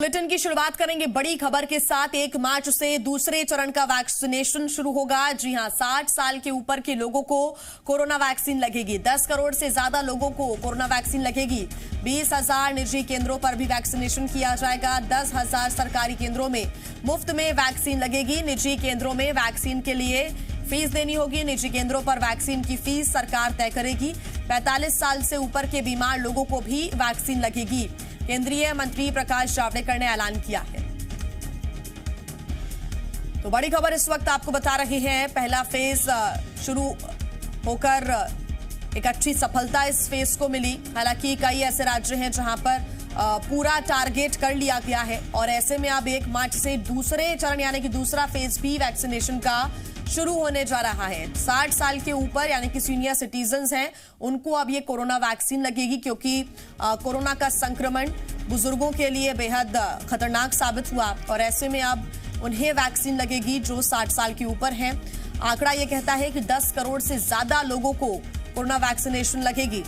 Bulletin की शुरुआत करेंगे बड़ी खबर के साथ। 1 मार्च से दूसरे चरण का वैक्सीनेशन शुरू होगा। जी हां, 60 साल के ऊपर के लोगों को कोरोना वैक्सीन लगेगी। 10 करोड़ से ज्यादा लोगों को कोरोना वैक्सीन लगेगी। 20,000 निजी केंद्रों पर भी वैक्सीनेशन किया जाएगा। 10,000 सरकारी केंद्रों में मुफ्त में वैक्सीन लगेगी। निजी केंद्रों में वैक्सीन के लिए फीस देनी होगी। निजी केंद्रों पर वैक्सीन की फीस सरकार तय करेगी। 45 साल से ऊपर के बीमार लोगों को भी वैक्सीन लगेगी। केंद्रीय मंत्री प्रकाश जावड़ेकर ने ऐलान किया है। तो बड़ी खबर इस वक्त आपको बता रहे हैं। पहला फेज शुरू होकर एक अच्छी सफलता इस फेज को मिली। हालांकि कई ऐसे राज्य हैं जहां पर पूरा टारगेट कर लिया गया है और ऐसे में अब 1 मार्च से दूसरे चरण यानी कि दूसरा फेज भी वैक्सीनेशन का शुरू होने जा रहा है। 60 साल के ऊपर यानी कि सीनियर सिटीजन्स हैं, उनको अब ये कोरोना वैक्सीन लगेगी क्योंकि कोरोना का संक्रमण बुजुर्गों के लिए बेहद खतरनाक साबित हुआ और ऐसे में अब उन्हें वैक्सीन लगेगी जो 60 साल के ऊपर हैं। आंकड़ा ये कहता है कि 10 करोड़ से ज्यादा लोगों को कोरोना वैक्सीनेशन लगेगी।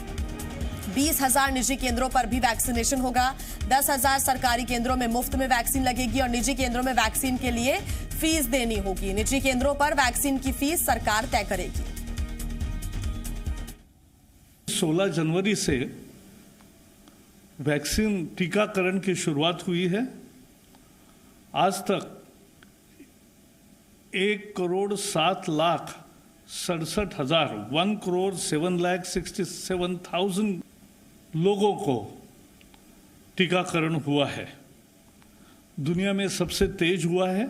20,000 निजी केंद्रों पर भी वैक्सीनेशन होगा। 10,000 सरकारी केंद्रों में मुफ्त में वैक्सीन लगेगी और निजी केंद्रों में वैक्सीन के लिए फीस देनी होगी। निजी केंद्रों पर वैक्सीन की फीस सरकार तय करेगी। 16 जनवरी से वैक्सीन टीकाकरण की शुरुआत हुई है। आज तक 1,07,67,000 1,07,67,000 लोगों को टीकाकरण हुआ है। दुनिया में सबसे तेज हुआ है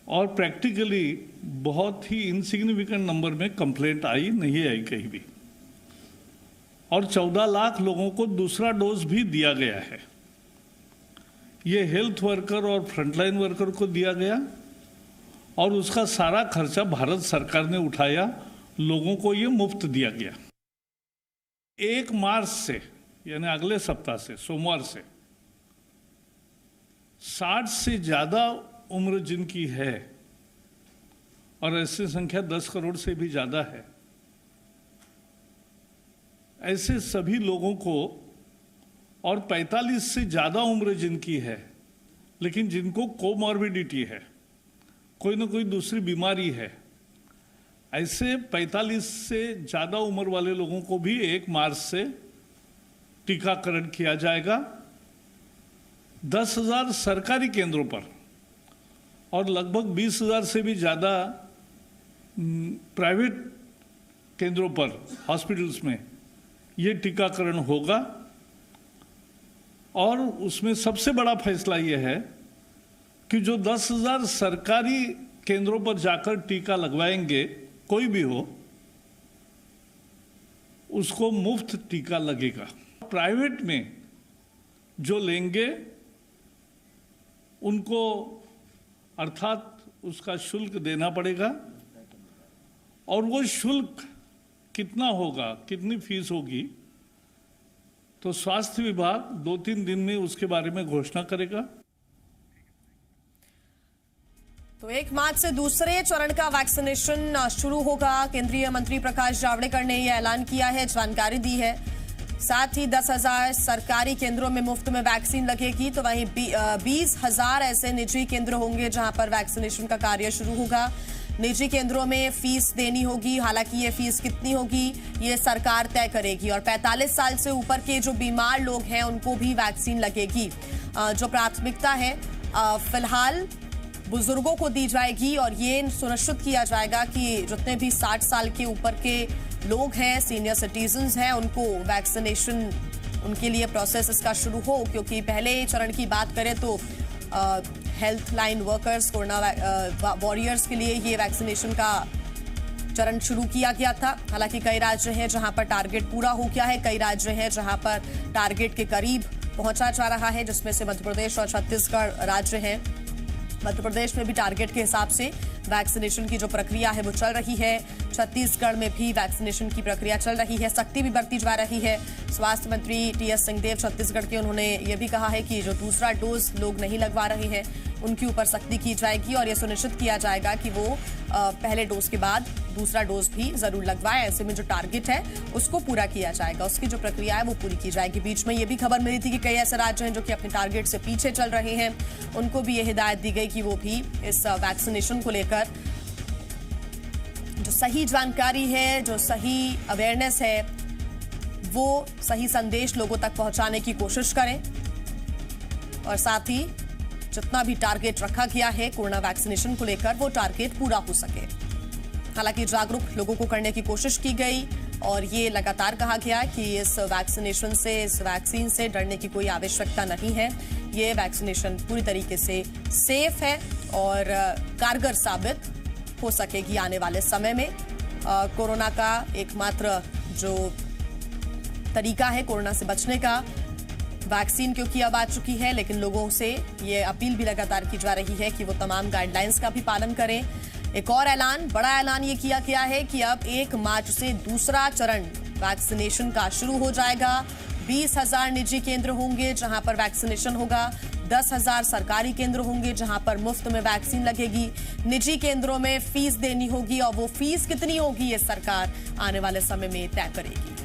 और प्रैक्टिकली बहुत ही इनसिग्निफिकेंट नंबर में कंप्लेंट नहीं आई कहीं भी। और 14 लाख लोगों को दूसरा डोज भी दिया गया है। ये हेल्थ वर्कर और फ्रंटलाइन वर्कर को दिया गया और उसका सारा खर्चा भारत सरकार ने उठाया। लोगों को ये मुफ्त दिया गया। 1 मार्च से यानी अगले सप्ताह से सोमवार से 60 से ज्यादा उम्र जिनकी है और ऐसी संख्या 10 करोड़ से भी ज्यादा है, ऐसे सभी लोगों को और 45 से ज्यादा उम्र जिनकी है लेकिन जिनको कोमॉर्बिडिटी है, कोई ना कोई दूसरी बीमारी है, ऐसे 45 से ज्यादा उम्र वाले लोगों को भी 1 मार्च से टीकाकरण किया जाएगा। 10,000 सरकारी केंद्रों पर और लगभग 20,000 से भी ज्यादा प्राइवेट केंद्रों पर, हॉस्पिटल्स में ये टीकाकरण होगा। और उसमें सबसे बड़ा फैसला यह है कि जो 10,000 सरकारी केंद्रों पर जाकर टीका लगवाएंगे, कोई भी हो, उसको मुफ्त टीका लगेगा। प्राइवेट में जो लेंगे उनको अर्थात उसका शुल्क देना पड़ेगा और वो शुल्क कितना होगा, कितनी फीस होगी, तो स्वास्थ्य विभाग 2-3 दिन में उसके बारे में घोषणा करेगा। तो 1 मार्च से दूसरे चरण का वैक्सीनेशन शुरू होगा। केंद्रीय मंत्री प्रकाश जावड़ेकर ने यह ऐलान किया है, जानकारी दी है। साथ ही 10,000 सरकारी केंद्रों में मुफ्त में वैक्सीन लगेगी तो वहीं 20,000 ऐसे निजी केंद्र होंगे जहां पर वैक्सीनेशन का कार्य शुरू होगा। निजी केंद्रों में फीस देनी होगी। हालांकि ये फीस कितनी होगी ये सरकार तय करेगी और 45 साल से ऊपर के जो बीमार लोग हैं उनको भी वैक्सीन लगेगी। जो प्राथमिकता है फिलहाल बुजुर्गों को दी जाएगी और ये सुनिश्चित किया जाएगा कि जितने भी 60 साल के ऊपर के लोग हैं, सीनियर सिटीजन्स हैं, उनको वैक्सीनेशन, उनके लिए प्रोसेस इसका शुरू हो। क्योंकि पहले चरण की बात करें तो health line workers, corona warriors के लिए ये वैक्सीनेशन का चरण शुरू किया गया था। हालांकि कई राज्य हैं जहां पर टारगेट पूरा हो गया है, कई राज्य हैं जहां पर टारगेट के करीब पहुंचा जा रहा है, जिसमें से मध्य प्रदेश और छत्तीसगढ़ राज्य हैं। मध्य प्रदेश में भी टारगेट के हिसाब से वैक्सीनेशन की जो प्रक्रिया है वो चल रही है। छत्तीसगढ़ में भी वैक्सीनेशन की प्रक्रिया चल रही है, सख्ती भी बरती जा रही है। स्वास्थ्य मंत्री टी.एस. सिंहदेव छत्तीसगढ़ के, उन्होंने ये भी कहा है कि जो दूसरा डोज लोग नहीं लगवा रहे हैं उनके ऊपर सख्ती की जाएगी और ये सुनिश्चित किया जाएगा कि वो पहले डोज के बाद दूसरा डोज भी जरूर लगवाए। ऐसे में जो टारगेट है उसको पूरा किया जाएगा, उसकी जो प्रक्रिया है वो पूरी की जाएगी। बीच में ये भी खबर मिली थी कि कई ऐसे राज्य हैं जो कि अपने टारगेट से पीछे चल रहे हैं, उनको भी ये हिदायत दी गई कि वो भी इस वैक्सीनेशन को लेकर जो सही जानकारी है, जो सही अवेयरनेस है, वो सही संदेश लोगों तक पहुंचाने की कोशिश करें और साथ ही जितना भी टारगेट रखा गया है कोरोना वैक्सीनेशन को लेकर वो टारगेट पूरा हो सके। हालांकि जागरूक लोगों को करने की कोशिश की गई और ये लगातार कहा गया कि इस वैक्सीनेशन से, इस वैक्सीन से डरने की कोई आवश्यकता नहीं है। ये वैक्सीनेशन पूरी तरीके से सेफ है और कारगर साबित हो सकेगी आने वाले समय में। कोरोना का एकमात्र जो तरीका है कोरोना से बचने का, वैक्सीन क्योंकि अब आ चुकी है, लेकिन लोगों से ये अपील भी लगातार की जा रही है कि वो तमाम गाइडलाइंस का भी पालन करें। एक और ऐलान, बड़ा ऐलान ये किया गया है कि अब 1 मार्च से दूसरा चरण वैक्सीनेशन का शुरू हो जाएगा। 20,000 निजी केंद्र होंगे जहां पर वैक्सीनेशन होगा, 10,000 सरकारी केंद्र होंगे जहां पर मुफ्त में वैक्सीन लगेगी। निजी केंद्रों में फीस देनी होगी और वो फीस कितनी होगी ये सरकार आने वाले समय में तय करेगी।